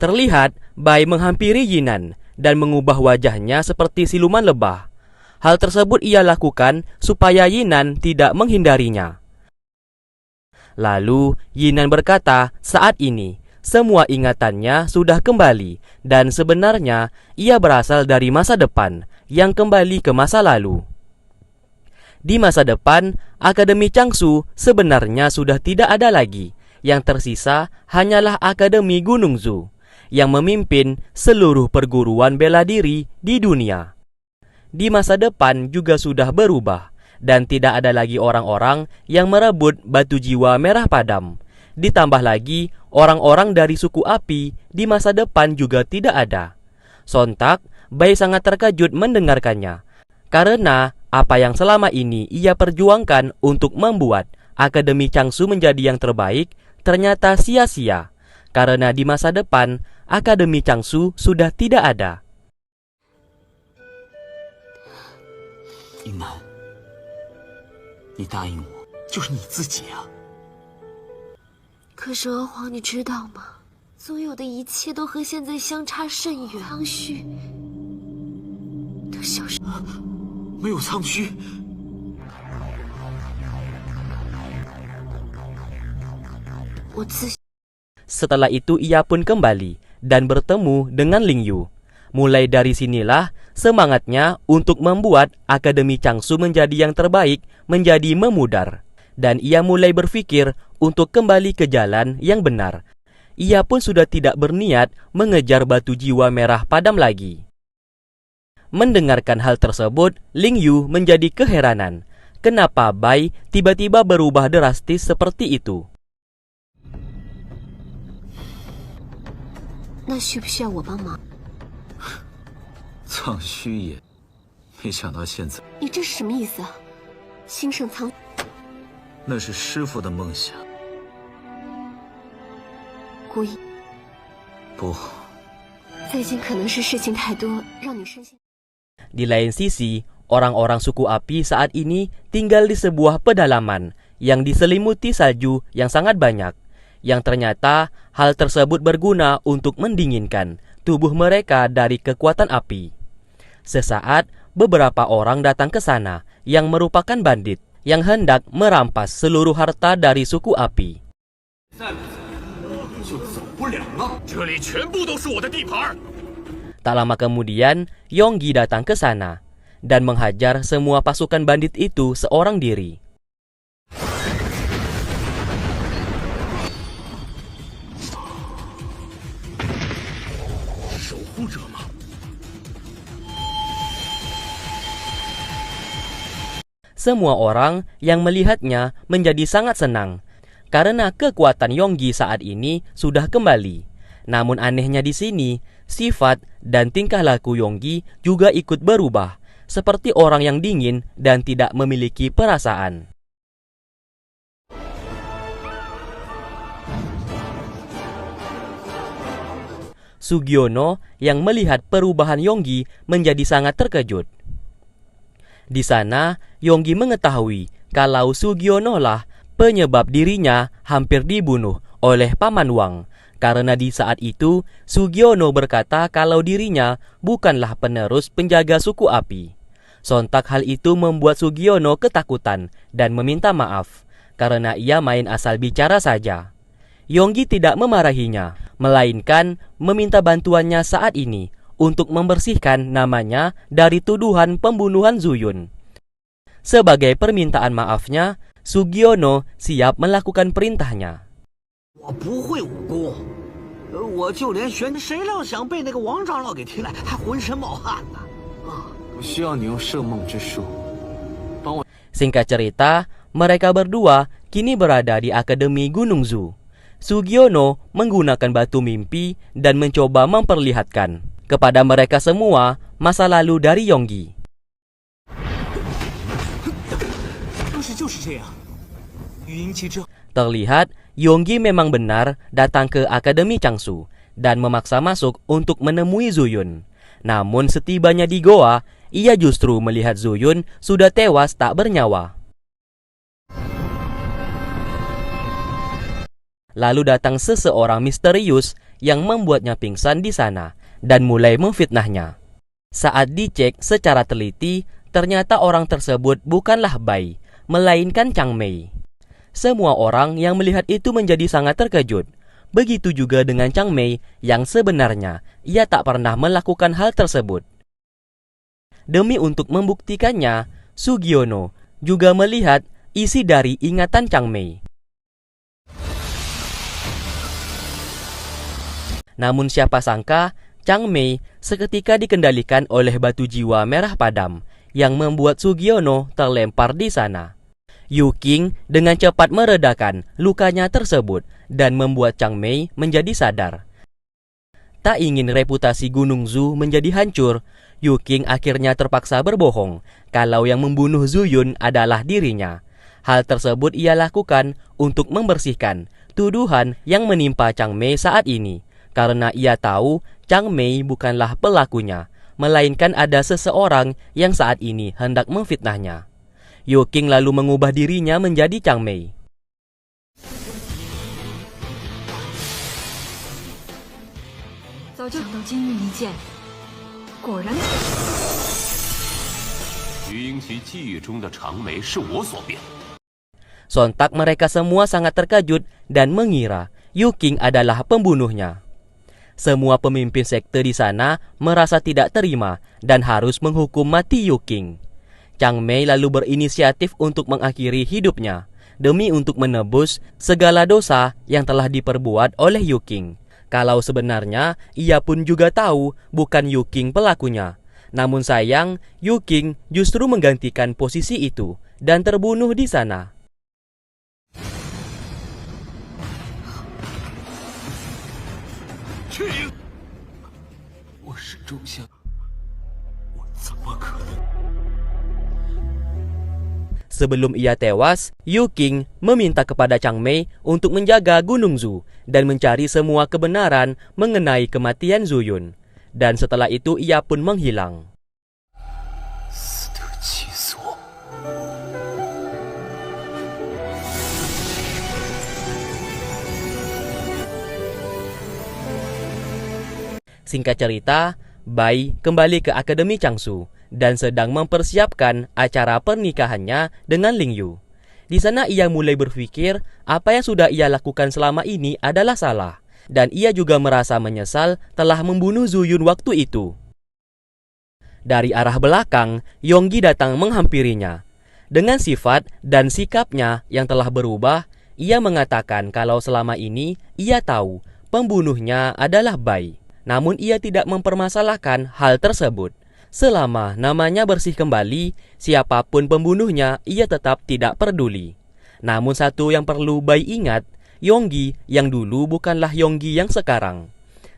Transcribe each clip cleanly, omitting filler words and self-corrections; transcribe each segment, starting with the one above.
Terlihat Bai menghampiri Yinan dan mengubah wajahnya seperti siluman lebah. Hal tersebut ia lakukan supaya Yinan tidak menghindarinya. Lalu Yinan berkata saat ini semua ingatannya sudah kembali dan sebenarnya ia berasal dari masa depan yang kembali ke masa lalu. Di masa depan, Akademi Changsu sebenarnya sudah tidak ada lagi. Yang tersisa hanyalah Akademi Gunung Zu yang memimpin seluruh perguruan bela diri di dunia. Di masa depan juga sudah berubah dan tidak ada lagi orang-orang yang merebut batu jiwa merah padam. Ditambah lagi, orang-orang dari suku api di masa depan juga tidak ada. Sontak, Bai sangat terkejut mendengarkannya. Karena apa yang selama ini ia perjuangkan untuk membuat Akademi Changsu menjadi yang terbaik, ternyata sia-sia. Karena di masa depan, Akademi Changsu sudah tidak ada. Yinan, 你答应我，就是你自己啊。可是娥皇，你知道吗？所有的一切都和现在相差甚远。苍须的消失，没有苍须， 我自信。 Setelah itu ia pun kembali dan bertemu dengan Ling Yu. Mulai dari sinilah semangatnya untuk membuat Akademi Changsu menjadi yang terbaik menjadi memudar. Dan ia mulai berpikir untuk kembali ke jalan yang benar. Ia pun sudah tidak berniat mengejar batu jiwa merah padam lagi. Mendengarkan hal tersebut, Ling Yu menjadi keheranan. Kenapa Bai tiba-tiba berubah drastis seperti itu? 那需不需要我帮忙？苍须也，没想到现在，你这是什么意思啊？兴盛苍，那是师父的梦想。故意。不，最近可能是事情太多，让你身心。 Di lain sisi, orang-orang suku api saat ini tinggal di sebuah pedalaman yang diselimuti salju yang sangat banyak. Yang ternyata hal tersebut berguna untuk mendinginkan tubuh mereka dari kekuatan api. Sesaat, beberapa orang datang ke sana yang merupakan bandit yang hendak merampas seluruh harta dari suku api. Tak lama kemudian, Yonggi datang ke sana dan menghajar semua pasukan bandit itu seorang diri. Semua orang yang melihatnya menjadi sangat senang karena kekuatan Yonggi saat ini sudah kembali. Namun anehnya di sini, sifat dan tingkah laku Yonggi juga ikut berubah, seperti orang yang dingin dan tidak memiliki perasaan. Sugiono yang melihat perubahan Yonggi menjadi sangat terkejut. Di sana, Yonggi mengetahui kalau Sugiono lah penyebab dirinya hampir dibunuh oleh Paman Wang. Karena di saat itu, Sugiono berkata kalau dirinya bukanlah penerus penjaga suku api. Sontak hal itu membuat Sugiono ketakutan dan meminta maaf, karena ia main asal bicara saja. Yonggi tidak memarahinya, melainkan meminta bantuannya saat ini untuk membersihkan namanya dari tuduhan pembunuhan Zuyun. Sebagai permintaan maafnya, Sugiono siap melakukan perintahnya. 我不会武功，我就连谁料想被那个王长老给踢来，还浑身冒汗呢。啊，我需要你用摄梦之术帮我。 Singkat cerita, mereka berdua kini berada di Akademi Gunung Zu. Sugiono menggunakan batu mimpi dan mencoba memperlihatkan kepada mereka semua masa lalu dari Yonggi. Terlihat Yonggi memang benar datang ke Akademi Changsu dan memaksa masuk untuk menemui Zuyun. Namun setibanya di goa, ia justru melihat Zuyun sudah tewas tak bernyawa. Lalu datang seseorang misterius yang membuatnya pingsan di sana dan mulai memfitnahnya. Saat dicek secara teliti, ternyata orang tersebut bukanlah Bai, melainkan Chang Mei. Semua orang yang melihat itu menjadi sangat terkejut. Begitu juga dengan Chang Mei yang sebenarnya ia tak pernah melakukan hal tersebut. Demi untuk membuktikannya, Sugiono juga melihat isi dari ingatan Chang Mei. Namun siapa sangka, Chang Mei seketika dikendalikan oleh batu jiwa merah padam yang membuat Sugiono terlempar di sana. Yu Qing dengan cepat meredakan lukanya tersebut dan membuat Chang Mei menjadi sadar. Tak ingin reputasi Gunung Zu menjadi hancur, Yu Qing akhirnya terpaksa berbohong kalau yang membunuh Zhu Yun adalah dirinya. Hal tersebut ia lakukan untuk membersihkan tuduhan yang menimpa Chang Mei saat ini. Karena ia tahu Chang Mei bukanlah pelakunya, melainkan ada seseorang yang saat ini hendak memfitnahnya. Yu Qing lalu mengubah dirinya menjadi Chang Mei. Sontak mereka semua sangat terkejut dan mengira Yu Qing adalah pembunuhnya. Semua pemimpin sekte di sana merasa tidak terima dan harus menghukum mati Yu Qing. Chang Mei lalu berinisiatif untuk mengakhiri hidupnya demi untuk menebus segala dosa yang telah diperbuat oleh Yu Qing. Kalau sebenarnya ia pun juga tahu bukan Yu Qing pelakunya. Namun sayang, Yu Qing justru menggantikan posisi itu dan terbunuh di sana. Sebelum ia tewas, Yu Qing meminta kepada Chang Mei untuk menjaga Gunung Zu dan mencari semua kebenaran mengenai kematian Zhu Yun. Dan setelah itu ia pun menghilang. Singkat cerita, Bai kembali ke Akademi Changsu dan sedang mempersiapkan acara pernikahannya dengan Ling Yu. Di sana ia mulai berpikir apa yang sudah ia lakukan selama ini adalah salah, dan ia juga merasa menyesal telah membunuh Zhu Yun waktu itu. Dari arah belakang, Yonggi datang menghampirinya. Dengan sifat dan sikapnya yang telah berubah, ia mengatakan kalau selama ini ia tahu pembunuhnya adalah Bai. Namun ia tidak mempermasalahkan hal tersebut. Selama namanya bersih kembali, siapapun pembunuhnya ia tetap tidak peduli. Namun satu yang perlu Bai ingat, Yonggi yang dulu bukanlah Yonggi yang sekarang.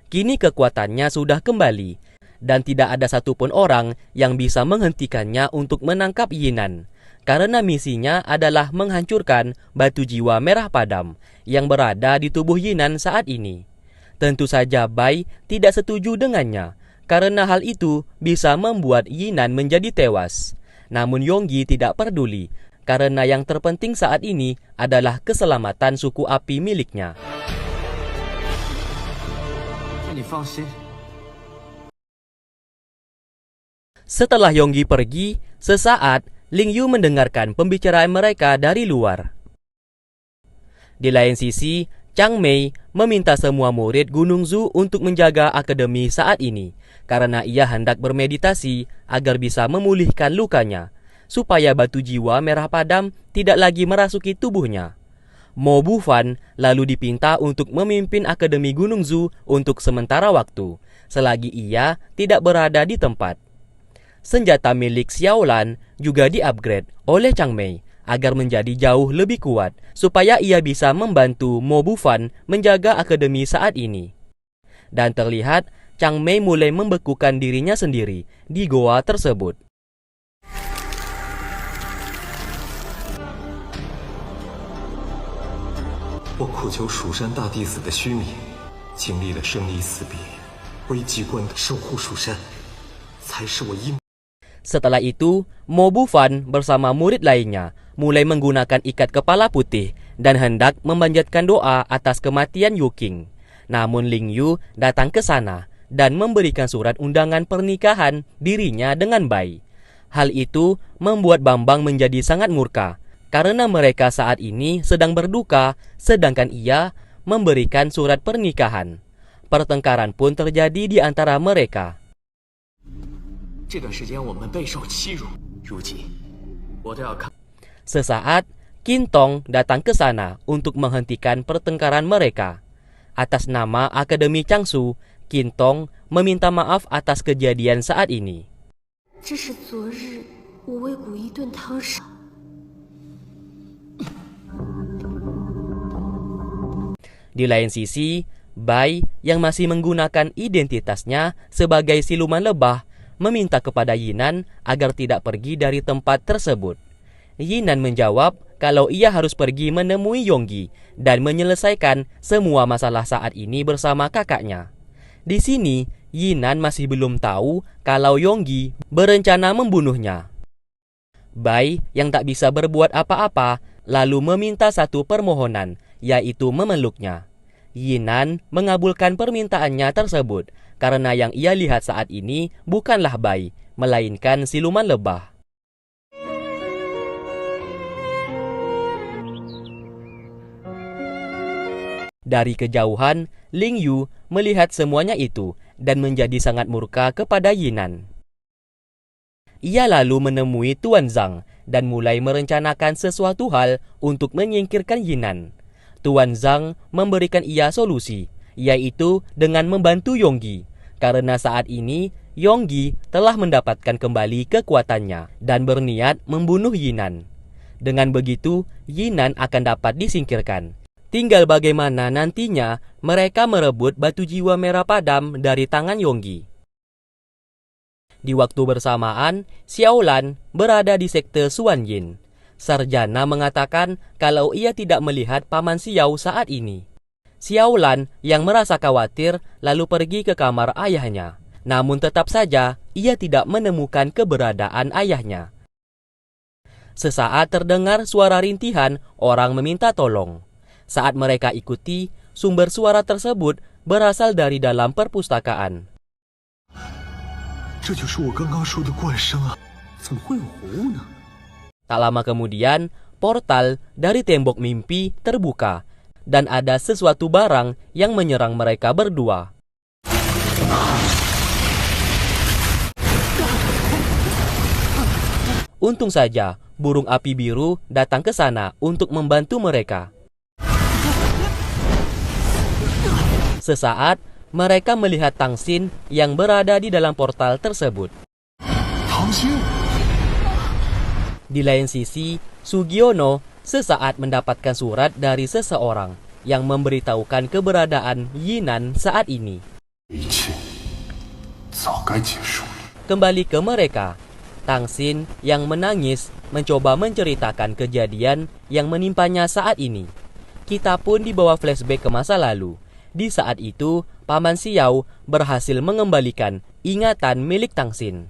Kini kekuatannya sudah kembali, dan tidak ada satupun orang yang bisa menghentikannya untuk menangkap Yinan. Karena misinya adalah menghancurkan batu jiwa merah padam yang berada di tubuh Yinan saat ini. Tentu saja Bai tidak setuju dengannya, karena hal itu bisa membuat Yinan menjadi tewas. Namun Yonggi tidak peduli, karena yang terpenting saat ini adalah keselamatan suku api miliknya. Setelah Yonggi pergi, sesaat Ling Yu mendengarkan pembicaraan mereka dari luar. Di lain sisi, Chang Mei meminta semua murid Gunung Zu untuk menjaga akademi saat ini karena ia hendak bermeditasi agar bisa memulihkan lukanya, supaya batu jiwa merah padam tidak lagi merasuki tubuhnya. Mo Bufan lalu dipinta untuk memimpin akademi Gunung Zu untuk sementara waktu, selagi ia tidak berada di tempat. Senjata milik Xiaolan juga di-upgrade oleh Chang Mei agar menjadi jauh lebih kuat, supaya ia bisa membantu Mo Bufan menjaga akademi saat ini. Dan terlihat Chang Mei mulai membekukan dirinya sendiri di goa tersebut. Setelah itu, Mo Bufan bersama murid lainnya mulai menggunakan ikat kepala putih dan hendak memanjatkan doa atas kematian Yu Qing. Namun Ling Yu datang ke sana dan memberikan surat undangan pernikahan dirinya dengan Bai. Hal itu membuat Bambang menjadi sangat murka karena mereka saat ini sedang berduka sedangkan ia memberikan surat pernikahan. Pertengkaran pun terjadi di antara mereka. Sesaat, Qintong datang ke sana untuk menghentikan pertengkaran mereka. Atas nama Akademi Changsu, Qintong meminta maaf atas kejadian saat ini. Di lain sisi, Bai yang masih menggunakan identitasnya sebagai siluman lebah meminta kepada Yinan agar tidak pergi dari tempat tersebut. Yinan menjawab kalau ia harus pergi menemui Yonggi dan menyelesaikan semua masalah saat ini bersama kakaknya. Di sini, Yinan masih belum tahu kalau Yonggi berencana membunuhnya. Bai yang tak bisa berbuat apa-apa lalu meminta satu permohonan, yaitu memeluknya. Yinan mengabulkan permintaannya tersebut karena yang ia lihat saat ini bukanlah Bai, melainkan siluman lebah. Dari kejauhan, Ling Yu melihat semuanya itu dan menjadi sangat murka kepada Yinan. Ia lalu menemui Tuan Zhang dan mulai merencanakan sesuatu hal untuk menyingkirkan Yinan. Tuan Zhang memberikan ia solusi, yaitu dengan membantu Yonggi, karena saat ini Yonggi telah mendapatkan kembali kekuatannya dan berniat membunuh Yinan. Dengan begitu, Yinan akan dapat disingkirkan. Tinggal bagaimana nantinya mereka merebut batu jiwa merah padam dari tangan Yonggi. Di waktu bersamaan, Xiaolan berada di sekte Suanyin. Sarjana mengatakan kalau ia tidak melihat Paman Xiao saat ini. Xiaolan yang merasa khawatir lalu pergi ke kamar ayahnya. Namun tetap saja ia tidak menemukan keberadaan ayahnya. Sesaat terdengar suara rintihan orang meminta tolong. Saat mereka ikuti, sumber suara tersebut berasal dari dalam perpustakaan. Tak lama kemudian, portal dari tembok mimpi terbuka dan ada sesuatu barang yang menyerang mereka berdua. Untung saja, burung api biru datang ke sana untuk membantu mereka. Sesaat, mereka melihat Tang Xin yang berada di dalam portal tersebut. Di lain sisi, Sugiono sesaat mendapatkan surat dari seseorang yang memberitahukan keberadaan Yinan saat ini. Kembali ke mereka, Tang Xin yang menangis mencoba menceritakan kejadian yang menimpanya saat ini. Kita pun dibawa flashback ke masa lalu. Di saat itu, Paman Xiao berhasil mengembalikan ingatan milik Tang Xin.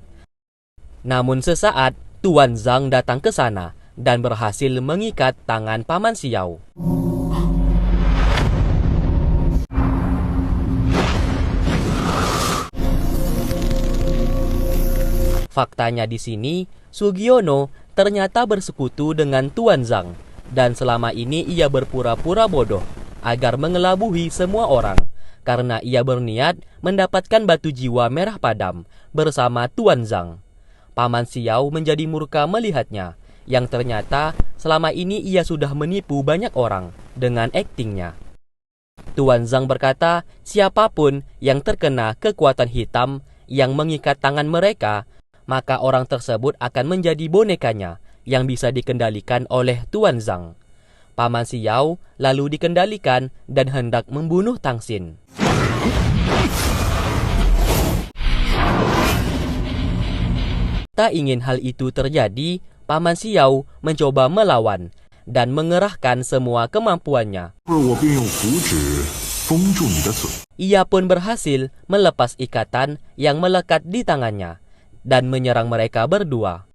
Namun sesaat, Tuan Zhang datang ke sana dan berhasil mengikat tangan Paman Xiao. Faktanya di sini, Sugiono ternyata bersekutu dengan Tuan Zhang dan selama ini ia berpura-pura bodoh agar mengelabui semua orang karena ia berniat mendapatkan batu jiwa merah padam bersama Tuan Zhang. Paman Xiao menjadi murka melihatnya, yang ternyata selama ini ia sudah menipu banyak orang dengan aktingnya. Tuan Zhang berkata, siapapun yang terkena kekuatan hitam yang mengikat tangan mereka, maka orang tersebut akan menjadi bonekanya yang bisa dikendalikan oleh Tuan Zhang. Paman Xiao lalu dikendalikan dan hendak membunuh Tang Xin. Tak ingin hal itu terjadi, Paman Xiao mencoba melawan dan mengerahkan semua kemampuannya. Ia pun berhasil melepas ikatan yang melekat di tangannya dan menyerang mereka berdua.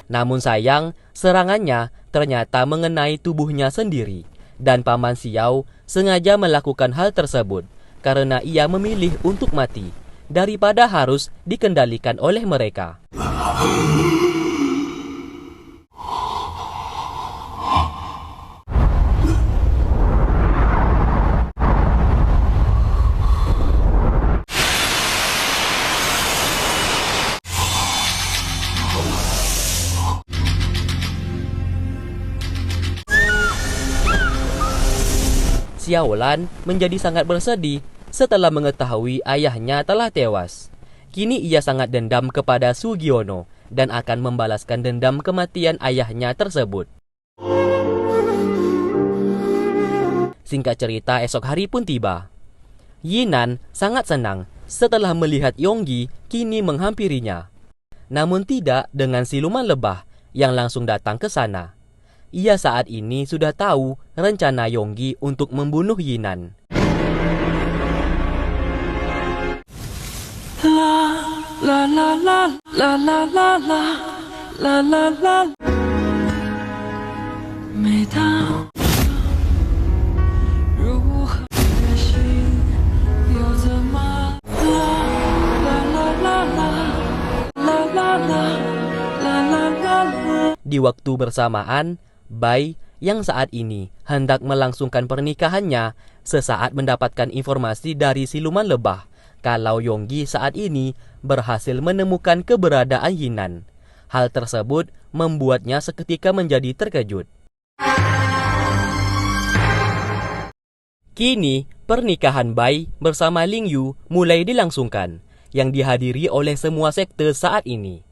Namun sayang, serangannya ternyata mengenai tubuhnya sendiri, dan Paman Xiao sengaja melakukan hal tersebut karena ia memilih untuk mati daripada harus dikendalikan oleh mereka. Xiaolan menjadi sangat bersedih setelah mengetahui ayahnya telah tewas. Kini ia sangat dendam kepada Sugiono dan akan membalaskan dendam kematian ayahnya tersebut. Singkat cerita, esok hari pun tiba. Yinan sangat senang setelah melihat Yonggi kini menghampirinya. Namun tidak dengan siluman lebah yang langsung datang ke sana. Ia saat ini sudah tahu rencana Yonggi untuk membunuh Yinan. Di waktu bersamaan, Bai yang saat ini hendak melangsungkan pernikahannya sesaat mendapatkan informasi dari siluman lebah kalau Yonggi saat ini berhasil menemukan keberadaan Yinan. Hal tersebut membuatnya seketika menjadi terkejut. Kini, pernikahan Bai bersama Ling Yu mulai dilangsungkan, yang dihadiri oleh semua sekte saat ini.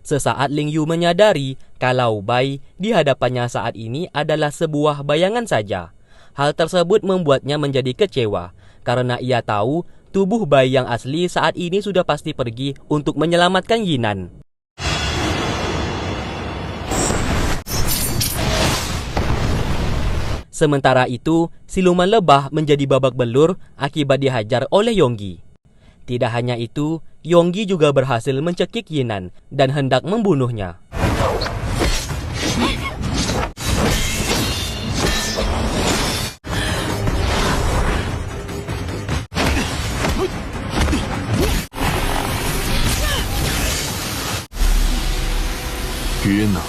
Sesaat Ling Yu menyadari kalau Bai di hadapannya saat ini adalah sebuah bayangan saja. Hal tersebut membuatnya menjadi kecewa karena ia tahu tubuh Bai yang asli saat ini sudah pasti pergi untuk menyelamatkan Yinan. Sementara itu, siluman lebah menjadi babak belur akibat dihajar oleh Yonggi. Tidak hanya itu, Yonggi juga berhasil mencekik Yinan dan hendak membunuhnya. Yinan.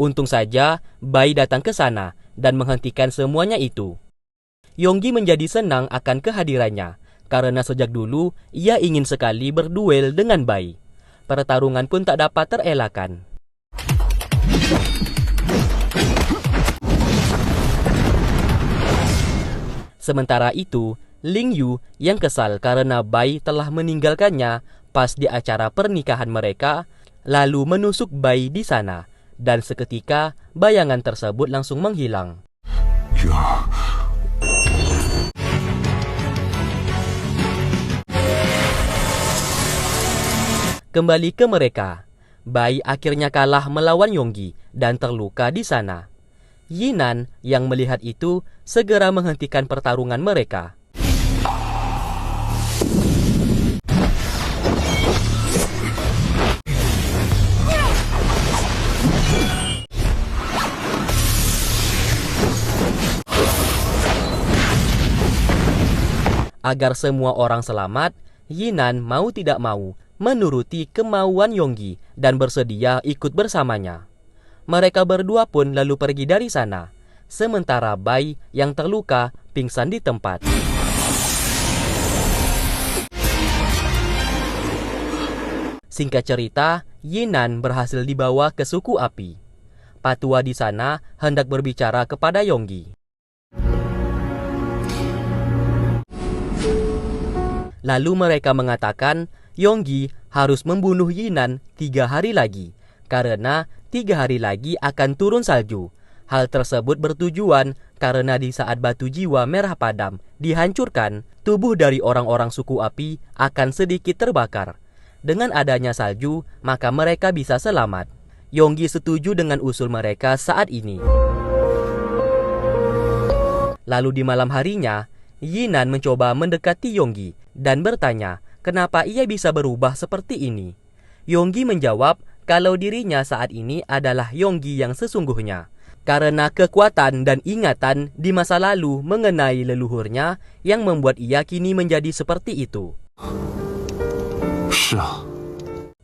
Untung saja Bai datang ke sana dan menghentikan semuanya itu. Yonggi menjadi senang akan kehadirannya karena sejak dulu ia ingin sekali berduel dengan Bai. Pertarungan pun tak dapat terelakkan. Sementara itu, Ling Yu yang kesal karena Bai telah meninggalkannya pas di acara pernikahan mereka, lalu menusuk Bai di sana. Dan seketika, bayangan tersebut langsung menghilang. Ya. Kembali ke mereka, Bai akhirnya kalah melawan Yonggi dan terluka di sana. Yinan yang melihat itu segera menghentikan pertarungan mereka. Agar semua orang selamat, Yinan mau tidak mau menuruti kemauan Yonggi dan bersedia ikut bersamanya. Mereka berdua pun lalu pergi dari sana, sementara Bai yang terluka pingsan di tempat. Singkat cerita, Yinan berhasil dibawa ke suku api. Patua di sana hendak berbicara kepada Yonggi. Lalu mereka mengatakan Yonggi harus membunuh Yinan 3 hari lagi, karena 3 hari lagi akan turun salju. Hal tersebut bertujuan karena di saat batu jiwa merah padam dihancurkan, tubuh dari orang-orang suku api akan sedikit terbakar. Dengan adanya salju, maka mereka bisa selamat. Yonggi setuju dengan usul mereka saat ini. Lalu di malam harinya, Yinan mencoba mendekati Yonggi dan bertanya kenapa ia bisa berubah seperti ini. Yonggi menjawab kalau dirinya saat ini adalah Yonggi yang sesungguhnya, karena kekuatan dan ingatan di masa lalu mengenai leluhurnya yang membuat ia kini menjadi seperti itu.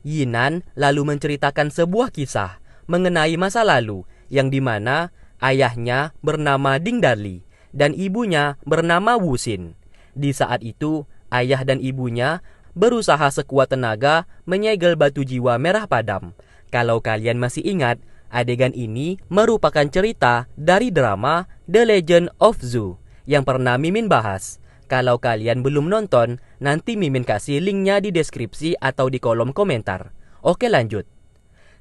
Yinan lalu menceritakan sebuah kisah mengenai masa lalu yang dimana ayahnya bernama Ding Darli dan ibunya bernama Wu Xin. Di saat itu, ayah dan ibunya berusaha sekuat tenaga menyegel batu jiwa merah padam. Kalau kalian masih ingat, adegan ini merupakan cerita dari drama The Legend of Zu yang pernah Mimin bahas. Kalau kalian belum nonton, nanti Mimin kasih linknya di deskripsi atau di kolom komentar. Oke, lanjut.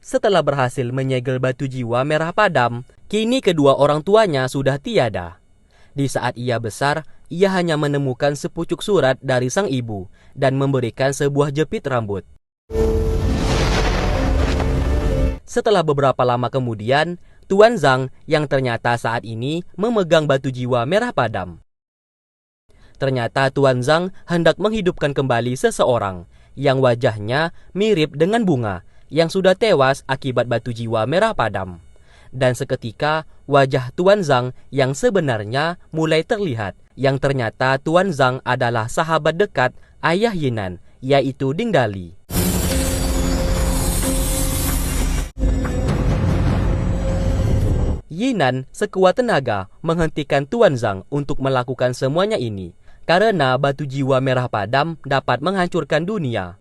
Setelah berhasil menyegel batu jiwa merah padam, kini kedua orang tuanya sudah tiada. Di saat ia besar, ia hanya menemukan sepucuk surat dari sang ibu dan memberikan sebuah jepit rambut. Setelah beberapa lama kemudian, Tuan Zhang yang ternyata saat ini memegang batu jiwa merah padam. Ternyata Tuan Zhang hendak menghidupkan kembali seseorang yang wajahnya mirip dengan bunga yang sudah tewas akibat batu jiwa merah padam. Dan seketika wajah Tuan Zhang yang sebenarnya mulai terlihat, yang ternyata Tuan Zhang adalah sahabat dekat ayah Yinan, yaitu Ding Darli. Yinan sekuat tenaga menghentikan Tuan Zhang untuk melakukan semuanya ini, karena batu jiwa merah padam dapat menghancurkan dunia.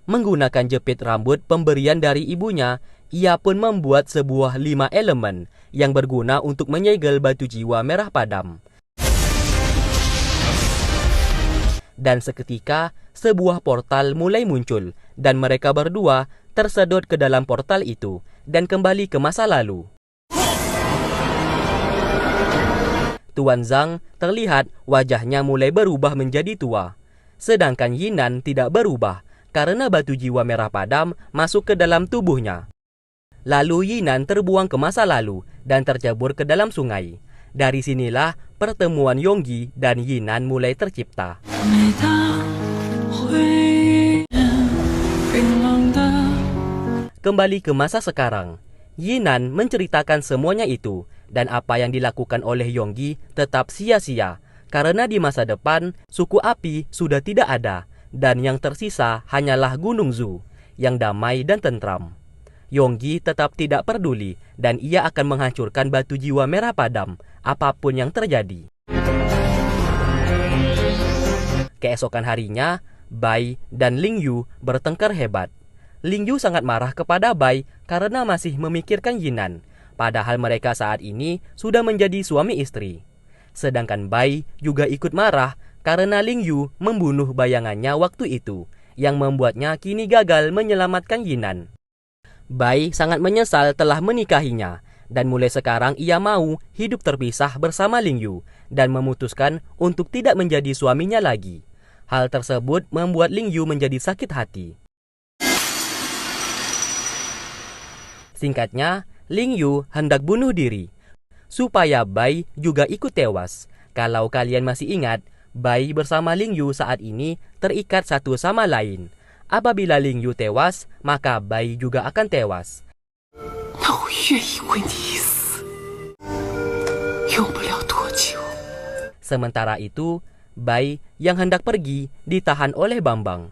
Menggunakan jepit rambut pemberian dari ibunya, ia pun membuat sebuah 5 elemen yang berguna untuk menyegel batu jiwa merah padam. Dan seketika, sebuah portal mulai muncul dan mereka berdua tersedot ke dalam portal itu dan kembali ke masa lalu. Tuan Zhang terlihat wajahnya mulai berubah menjadi tua, sedangkan Yinan tidak berubah karena batu jiwa merah padam masuk ke dalam tubuhnya. Lalu Yinan terbuang ke masa lalu dan tercebur ke dalam sungai. Dari sinilah pertemuan Yonggi dan Yinan mulai tercipta. Kembali ke masa sekarang, Yinan menceritakan semuanya itu, dan apa yang dilakukan oleh Yonggi tetap sia-sia, karena di masa depan suku api sudah tidak ada, dan yang tersisa hanyalah Gunung Zu yang damai dan tentram. Yonggi tetap tidak peduli dan ia akan menghancurkan batu jiwa merah padam apapun yang terjadi. Keesokan harinya, Bai dan Ling Yu bertengkar hebat. Ling Yu sangat marah kepada Bai karena masih memikirkan Yinan, padahal mereka saat ini sudah menjadi suami istri. Sedangkan Bai juga ikut marah karena Ling Yu membunuh bayangannya waktu itu, yang membuatnya kini gagal menyelamatkan Yinan. Bai sangat menyesal telah menikahinya, dan mulai sekarang ia mau hidup terpisah bersama Ling Yu, dan memutuskan untuk tidak menjadi suaminya lagi. Hal tersebut membuat Ling Yu menjadi sakit hati. Singkatnya, Ling Yu hendak bunuh diri, supaya Bai juga ikut tewas. Kalau kalian masih ingat, Bai bersama Ling Yu saat ini terikat satu sama lain. Apabila Ling Yu tewas, maka Bai juga akan tewas. Sementara itu, Bai yang hendak pergi ditahan oleh Bambang.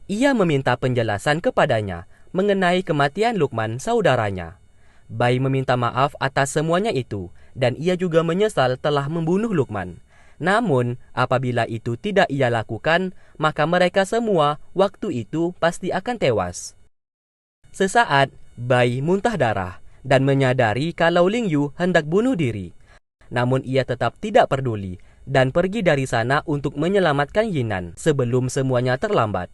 Ia meminta penjelasan kepadanya mengenai kematian Lukman saudaranya. Bai meminta maaf atas semuanya itu, dan ia juga menyesal telah membunuh Lukman. Namun, apabila itu tidak ia lakukan, maka mereka semua waktu itu pasti akan tewas. Sesaat, Bai muntah darah dan menyadari kalau Ling Yu hendak bunuh diri. Namun ia tetap tidak peduli dan pergi dari sana untuk menyelamatkan Yinan sebelum semuanya terlambat.